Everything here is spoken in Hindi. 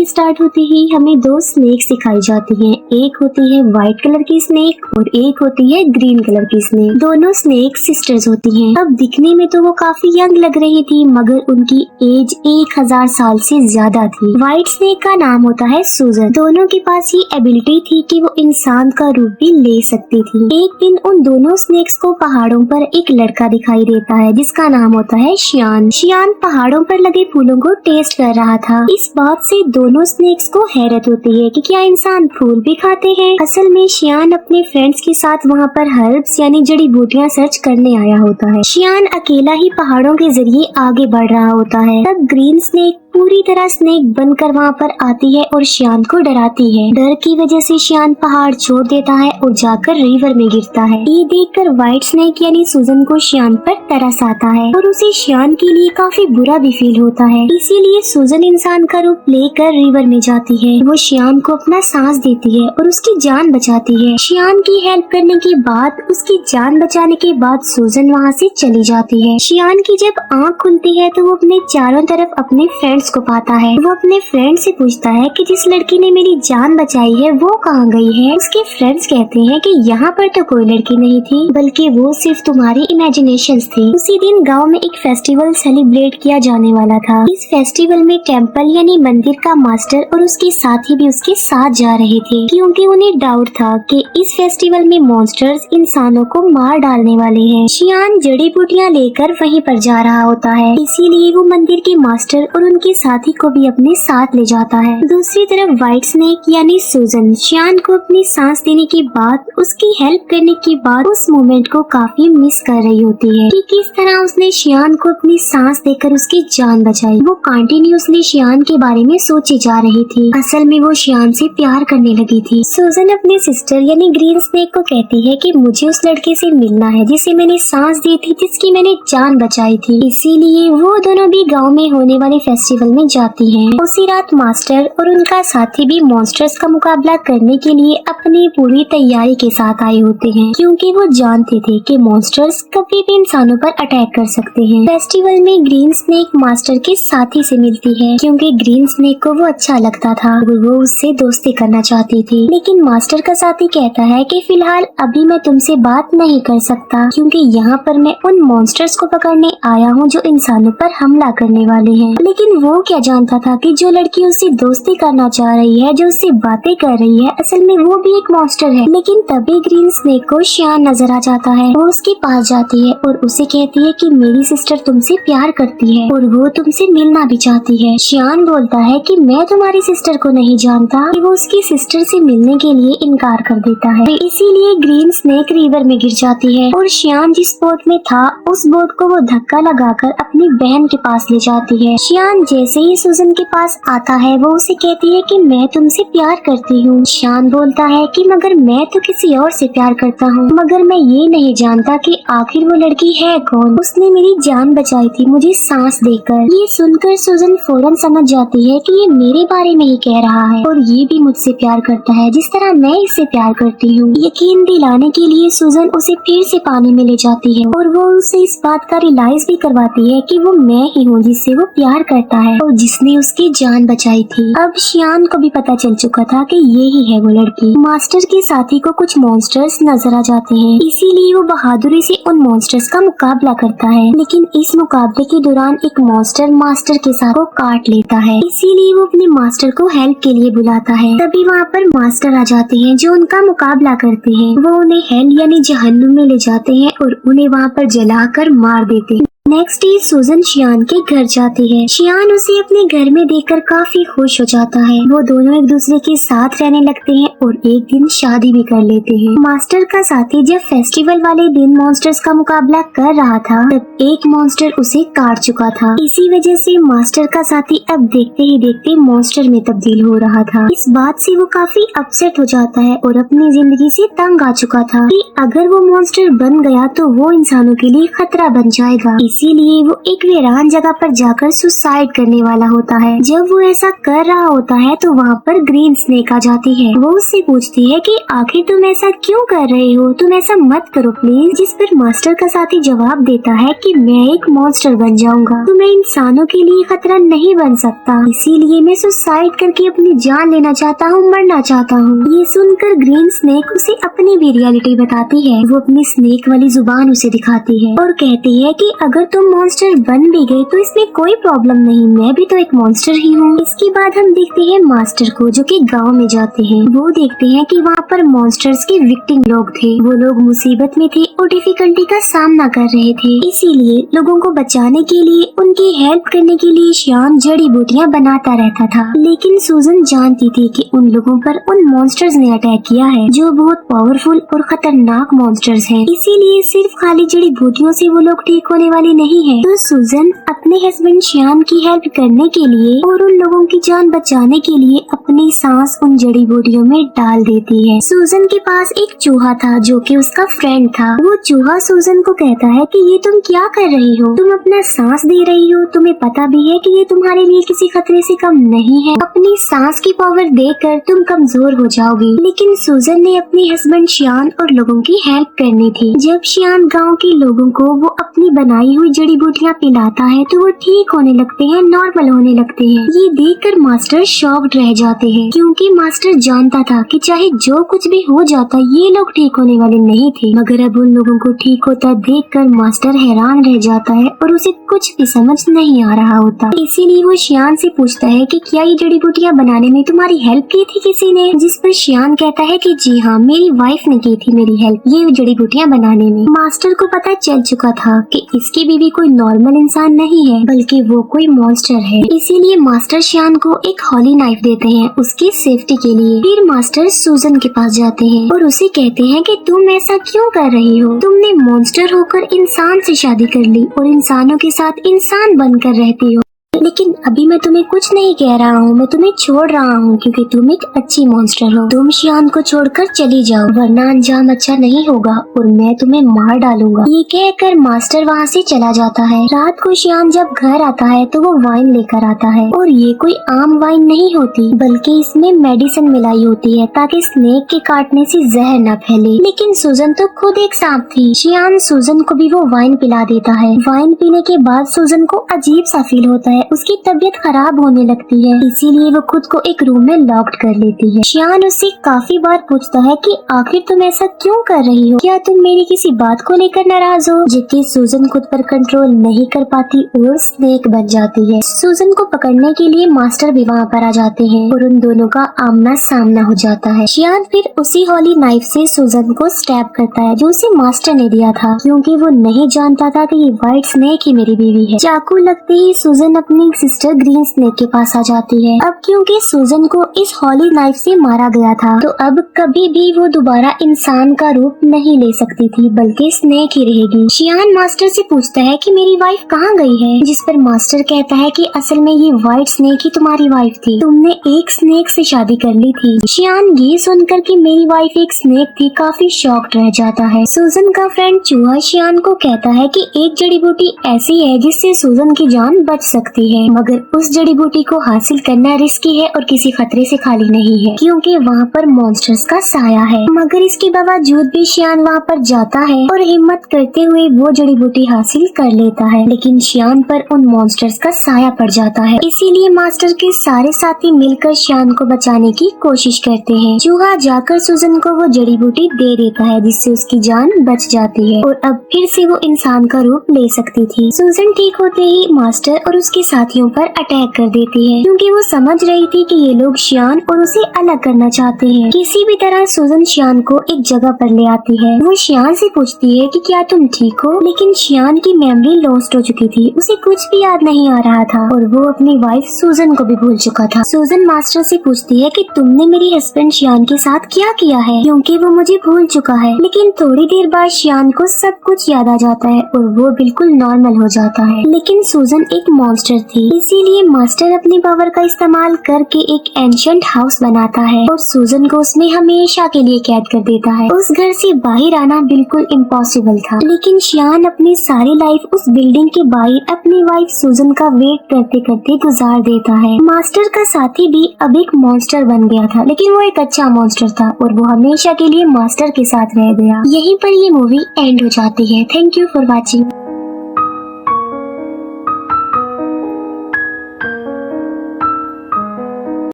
की स्टार्ट होते ही हमें दो स्नेक्स दिखाई जाती हैं। एक होती है व्हाइट कलर की स्नेक और एक होती है ग्रीन कलर की स्नेक। दोनों स्नेक सिस्टर्स होती हैं। अब दिखने में तो वो काफी यंग लग रही थी, मगर उनकी एज 1000 साल से ज्यादा थी। व्हाइट स्नेक का नाम होता है सूजन। दोनों के पास ये एबिलिटी थी कि वो इंसान का रूप भी ले सकती थी। एक दिन उन दोनों स्नेक्स को पहाड़ों पर एक लड़का दिखाई देता है जिसका नाम होता है शियान। शियान पहाड़ों पर लगे फूलों को टेस्ट कर रहा था। इस बात से दोनों स्नेक्स को हैरत होती है कि क्या इंसान फूल भी खाते हैं। असल में शियान अपने फ्रेंड्स के साथ वहाँ पर हर्ब्स यानी जड़ी बूटियाँ सर्च करने आया होता है। शियान अकेला ही पहाड़ों के जरिए आगे बढ़ रहा होता है। तब ग्रीन स्नेक पूरी तरह स्नेक बनकर वहाँ पर आती है और शियान को डराती है। डर की वजह से शियान पहाड़ छोड़ देता है और जाकर रिवर में गिरता है। ये देखकर व्हाइट स्नेक यानी सूजन को शियान पर तरस आता है और उसे शियान के लिए काफी बुरा भी फील होता है। इसीलिए सूजन इंसान का रूप लेकर रिवर में जाती है। वो शियान को अपना सांस देती है और उसकी जान बचाती है। शियान की हेल्प करने के बाद, उसकी जान बचाने के बाद सूजन वहाँ से चली जाती है। शियान की जब आँख खुलती है तो वो अपने चारों तरफ अपने फ्रेंड्स को पाता है। वो अपने फ्रेंड से पूछता है कि जिस लड़की ने मेरी जान बचाई है वो कहाँ गई है। उसके फ्रेंड्स कहते हैं कि यहाँ पर तो कोई लड़की नहीं थी, बल्कि वो सिर्फ तुम्हारी इमेजिनेशंस थी। उसी दिन गांव में एक फेस्टिवल सेलिब्रेट किया जाने वाला था। इस फेस्टिवल में टेम्पल यानी मंदिर का मास्टर और उसके साथी भी उसके साथ जा रहे थे, क्योंकि उन्हें डाउट था कि इस फेस्टिवल में मॉन्स्टर्स इंसानों को मार डालने वाले हैं। शियान जड़ी बूटियाँ लेकर वहीं पर जा रहा होता है, इसीलिए वो मंदिर के मास्टर और उनके साथी को भी अपने साथ ले जाता है। दूसरी तरफ व्हाइट स्नेक यानी सूजन शियान को अपनी सांस देने के बाद, उसकी हेल्प करने के बाद उस मोमेंट को काफी मिस कर रही होती है कि किस तरह उसने शियान को अपनी सांस देकर उसकी जान बचाई। वो कंटिन्यूअसली शियान के बारे में सोचे जा रही थी। असल में वो शियान से प्यार करने लगी थी। सूजन अपने सिस्टर यानी ग्रीन स्नेक को कहती है कि मुझे उस लड़के से मिलना है जिसे मैंने सांस दी थी, जिसकी मैंने जान बचाई थी। इसीलिए वो दोनों भी गाँव में होने वाले फेस्टिवल में जाती हैं। उसी रात मास्टर और उनका साथी भी मॉन्स्टर्स का मुकाबला करने के लिए अपनी पूरी तैयारी के साथ आए होते हैं, क्योंकि वो जानते थे कि मॉन्स्टर्स कभी भी इंसानों पर अटैक कर सकते हैं। फेस्टिवल में ग्रीन स्नेक मास्टर के साथी से मिलती है, क्योंकि ग्रीन स्नेक को वो अच्छा लगता था और वो उससे दोस्ती करना चाहती थी। लेकिन मास्टर का साथी कहता है कि फिलहाल अभी मैं तुमसे बात नहीं कर सकता, क्योंकि यहाँ पर मैं उन मॉन्स्टर्स को पकड़ने आया हूँ जो इंसानों पर हमला करने वाले हैं। लेकिन वो क्या जानता था कि जो लड़की उससे दोस्ती करना चाह रही है, जो उससे बातें कर रही है, असल में वो भी एक मॉन्स्टर है। लेकिन तभी ग्रीन स्नेक को शियान नजर आ जाता है। वो उसके पास जाती है और उसे कहती है कि मेरी सिस्टर तुमसे प्यार करती है और वो तुमसे मिलना भी चाहती है। शियान बोलता है कि मैं तुम्हारी सिस्टर को नहीं जानता, कि वो उसकी सिस्टर से मिलने के लिए इनकार कर देता है। तो इसीलिए ग्रीन स्नेक रिवर में गिर जाती है और शियान जिस बोट में था उस बोट को वो धक्का लगाकर अपनी बहन के पास ले जाती है। शियान जैसे ही सूजन के पास आता है वो उसे कहती है कि मैं तुमसे प्यार करती हूँ। शियान बोलता है कि मगर मैं तो किसी और से प्यार करता हूँ, मगर मैं ये नहीं जानता कि आखिर वो लड़की है कौन। उसने मेरी जान बचाई थी मुझे सांस देकर। ये सुनकर सूजन फौरन समझ जाती है कि ये मेरे बारे में ही कह रहा है और ये भी मुझसे प्यार करता है जिस तरह मैं इससे प्यार करती हूँ। यकीन दिलाने के लिए सूजन उसे फिर से पानी में ले जाती है और वो उसे इस बात का रियलाइज भी करवाती है कि वो मैं ही हूँ जिससे वो प्यार करता है और जिसने उसकी जान बचाई थी। अब शियान को भी पता चल चुका था कि ये ही है वो लड़की। मास्टर के साथी को कुछ मॉन्स्टर्स नजर आ जाते हैं, इसीलिए वो बहादुरी से उन मॉन्स्टर्स का मुकाबला करता है। लेकिन इस मुकाबले के दौरान एक मॉन्स्टर मास्टर के साथ को काट लेता है, इसीलिए वो अपने मास्टर को हेल्प के लिए बुलाता है। तभी वहाँ पर मास्टर आ जाते हैं जो उनका मुकाबला करते हैं। वो उन्हें हेल यानी जहन्नुम में ले जाते हैं और उन्हें वहाँ पर जलाकर मार देते हैं। नेक्स्ट डे सूजन शियान के घर जाती है। शियान उसे अपने घर में देखकर काफी खुश हो जाता है। वो दोनों एक दूसरे के साथ रहने लगते हैं और एक दिन शादी भी कर लेते हैं। मास्टर का साथी जब फेस्टिवल वाले दिन मॉन्स्टर्स का मुकाबला कर रहा था तब एक मॉन्स्टर उसे काट चुका था। इसी वजह से मास्टर का साथी अब देखते ही देखते मॉन्स्टर में तब्दील हो रहा था। इस बात से वो काफी अपसेट हो जाता है और अपनी जिंदगी से तंग आ चुका था कि अगर वो मॉन्स्टर बन गया तो वो इंसानों के लिए खतरा बन जाएगा। इसीलिए वो एक वीरान जगह पर जाकर सुसाइड करने वाला होता है। जब वो ऐसा कर रहा होता है तो वहाँ पर ग्रीन स्नेक आ जाती है। वो उससे पूछती है कि आखिर तुम ऐसा क्यों कर रहे हो, तुम ऐसा मत करो प्लीज। जिस पर मास्टर का साथी जवाब देता है कि मैं एक मॉन्स्टर बन जाऊंगा तो मैं इंसानों के लिए खतरा नहीं बन सकता, इसीलिए मैं सुसाइड करके अपनी जान लेना चाहता हूँ, मरना चाहता हूँ। ये सुनकर ग्रीन स्नेक उसे अपनी भी रियलिटी बताती है। वो अपनी स्नेक वाली जुबान उसे दिखाती है और कहती है कि अगर तुम मॉन्स्टर बन भी गए तो इसमें कोई प्रॉब्लम नहीं, मैं भी तो एक मॉन्स्टर ही हूँ। इसके बाद हम देखते हैं मास्टर को जो कि गांव में जाते हैं। वो देखते हैं कि वहाँ पर मॉन्स्टर्स के विक्टिम लोग थे। वो लोग मुसीबत में थे और डिफिकल्टी का सामना कर रहे थे, इसीलिए लोगों को बचाने के लिए, उनकी हेल्प करने के लिए श्याम जड़ी बूटियाँ बनाता रहता था। लेकिन सूजन जानती थी कि उन लोगों पर उन मॉन्स्टर्स ने अटैक किया है जो बहुत पावरफुल और खतरनाक मॉन्स्टर्स हैं। इसीलिए सिर्फ खाली जड़ी बूटियों से वो लोग ठीक होने वाले नहीं है। तो सूजन अपने हस्बैंड श्याम की हेल्प करने के लिए और उन लोगों की जान बचाने के लिए अपनी सांस उन जड़ी बूटियों में डाल देती है। सूजन के पास एक चूहा था जो कि उसका फ्रेंड था। वो चूहा सूजन को कहता है कि ये तुम क्या कर रही हो, तुम अपना सांस दे रही हो, तुम्हें पता भी है कि ये तुम्हारे लिए किसी खतरे से कम नहीं है, अपनी सांस की पावर देकर तुम कमजोर हो जाओगी। लेकिन सूजन ने अपने हस्बैंड श्याम और लोगों की हेल्प करनी थी। जब श्याम गाँव के लोगों को वो अपनी बनाई हुई जड़ी बूटियाँ पिलाता है तो वो ठीक होने लगते हैं, नॉर्मल होने लगते हैं। ये देखकर मास्टर शॉक्ड रह जाते हैं क्योंकि मास्टर जानता था कि चाहे जो कुछ भी हो जाता ये लोग ठीक होने वाले नहीं थे। मगर अब उन लोगों को ठीक होता देखकर मास्टर हैरान रह जाता है और उसे कुछ भी समझ नहीं आ रहा होता। इसीलिए वो श्याम से पूछता है कि क्या ये जड़ी बूटियाँ बनाने में तुम्हारी हेल्प की थी किसी ने? जिस पर श्याम कहता है कि जी हाँ, मेरी वाइफ ने की थी मेरी हेल्प ये जड़ी बूटियाँ बनाने में। मास्टर को पता चल चुका था कि इसकी बीवी कोई नॉर्मल इंसान नहीं है बल्कि वो कोई मॉन्स्टर है। इसीलिए मास्टर श्याम को एक हॉली नाइफ देते हैं उसकी सेफ्टी के लिए। फिर मास्टर सूजन के पास जाते हैं और उसे कहते हैं कि तुम ऐसा क्यों कर रही हो, तुमने मॉन्स्टर होकर इंसान से शादी कर ली और इंसानों के साथ इंसान बनकर रहती हो, लेकिन अभी मैं तुम्हें कुछ नहीं कह रहा हूँ, मैं तुम्हें छोड़ रहा हूँ क्योंकि तुम एक अच्छी मॉन्स्टर हो। तुम श्याम को छोड़कर चली जाओ वरना अंजाम अच्छा नहीं होगा और मैं तुम्हें मार डालूंगा। ये कहकर मास्टर वहाँ से चला जाता है। रात को श्याम जब घर आता है तो वो वाइन लेकर आता है और ये कोई आम वाइन नहीं होती बल्कि इसमें मेडिसिन मिलाई होती है ताकि स्नेक के काटने से जहर न फैले। लेकिन सूजन तो खुद एक सांप थी। श्याम सूजन को भी वो वाइन पिला देता है। वाइन पीने के बाद सूजन को अजीब सा फील होता है, उसकी तबीयत खराब होने लगती है, इसीलिए वो खुद को एक रूम में लॉक्ड कर लेती है। श्याम उससे काफी बार पूछता है कि आखिर तुम ऐसा क्यों कर रही हो, क्या तुम मेरी किसी बात को लेकर नाराज हो? जबकि सूजन खुद पर कंट्रोल नहीं कर पाती और स्नेक बन जाती है। सूजन को पकड़ने के लिए मास्टर भी वहाँ पर आ जाते हैं और उन दोनों का आमना सामना हो जाता है। श्याम फिर उसी हॉली नाइफ से सूजन को स्टैब करता है जो उसे मास्टर ने दिया था क्योंकि वो नहीं जानता था कि ये व्हाइट स्नेक ही मेरी बीवी है। चाकू लगते ही सूजन अपनी सिस्टर ग्रीन स्नेक के पास आ जाती है। अब क्योंकि सूजन को इस हॉली नाइफ से मारा गया था तो अब कभी भी वो दोबारा इंसान का रूप नहीं ले सकती थी बल्कि स्नेक ही रहेगी। श्याम मास्टर से पूछता है कि मेरी वाइफ कहाँ गई है, जिस पर मास्टर कहता है कि असल में ये व्हाइट स्नेक ही तुम्हारी वाइफ थी, तुमने एक स्नेक से शादी कर ली थी। श्याम ये सुनकर कि मेरी वाइफ एक स्नेक थी काफी शॉक्ड रह जाता है। सूजन का फ्रेंड चूहा श्याम को कहता है कि एक जड़ी बूटी ऐसी है जिससे सूजन की जान बच सकती है मगर उस जड़ी बूटी को हासिल करना रिस्की है और किसी खतरे से खाली नहीं है क्योंकि वहाँ पर मॉन्स्टर्स का साया है। मगर इसके बावजूद भी श्याम वहाँ पर जाता है और हिम्मत करते हुए वो जड़ी बूटी हासिल कर लेता है लेकिन श्याम पर उन मॉन्स्टर्स का साया पड़ जाता है। इसीलिए मास्टर के सारे साथी मिलकर श्याम को बचाने की कोशिश करते हैं। चूहा जाकर सूजन को वो जड़ी बूटी दे देता है जिससे उसकी जान बच जाती है और अब फिर से वो इंसान का रूप ले सकती थी। सूजन ठीक होते ही मास्टर और उसके साथियों पर अटैक कर देती है क्योंकि वो समझ रही थी कि ये लोग श्याम और उसे अलग करना चाहते हैं। किसी भी तरह सूजन श्याम को एक जगह पर ले आती है। वो श्याम से पूछती है कि क्या तुम ठीक हो, लेकिन श्याम की मेमोरी लॉस्ट हो चुकी थी, उसे कुछ भी याद नहीं आ रहा था और वो अपनी वाइफ सूजन को भी भूल चुका था। सूजन मास्टर से पूछती है कि तुमने मेरी हस्बैंड श्याम के साथ क्या किया है क्योंकि वो मुझे भूल चुका है। लेकिन थोड़ी देर बाद श्याम को सब कुछ याद आ जाता है और वो बिल्कुल नॉर्मल हो जाता है। लेकिन सूजन एक मॉन्स्टर थी। इसीलिए मास्टर अपनी पावर का इस्तेमाल करके एक एंशिएंट हाउस बनाता है और सूजन को उसमें हमेशा के लिए कैद कर देता है। उस घर से बाहर आना बिल्कुल इम्पॉसिबल था, लेकिन शियान अपनी सारी लाइफ उस बिल्डिंग के बाहर अपनी वाइफ सूजन का वेट करते करते गुजार देता है। मास्टर का साथी भी अब एक मॉन्स्टर बन गया था, लेकिन वो एक अच्छा मॉन्स्टर था और वो हमेशा के लिए मास्टर के साथ रह गया। यहीं पर ये मूवी एंड हो जाती है। Thank you for watching.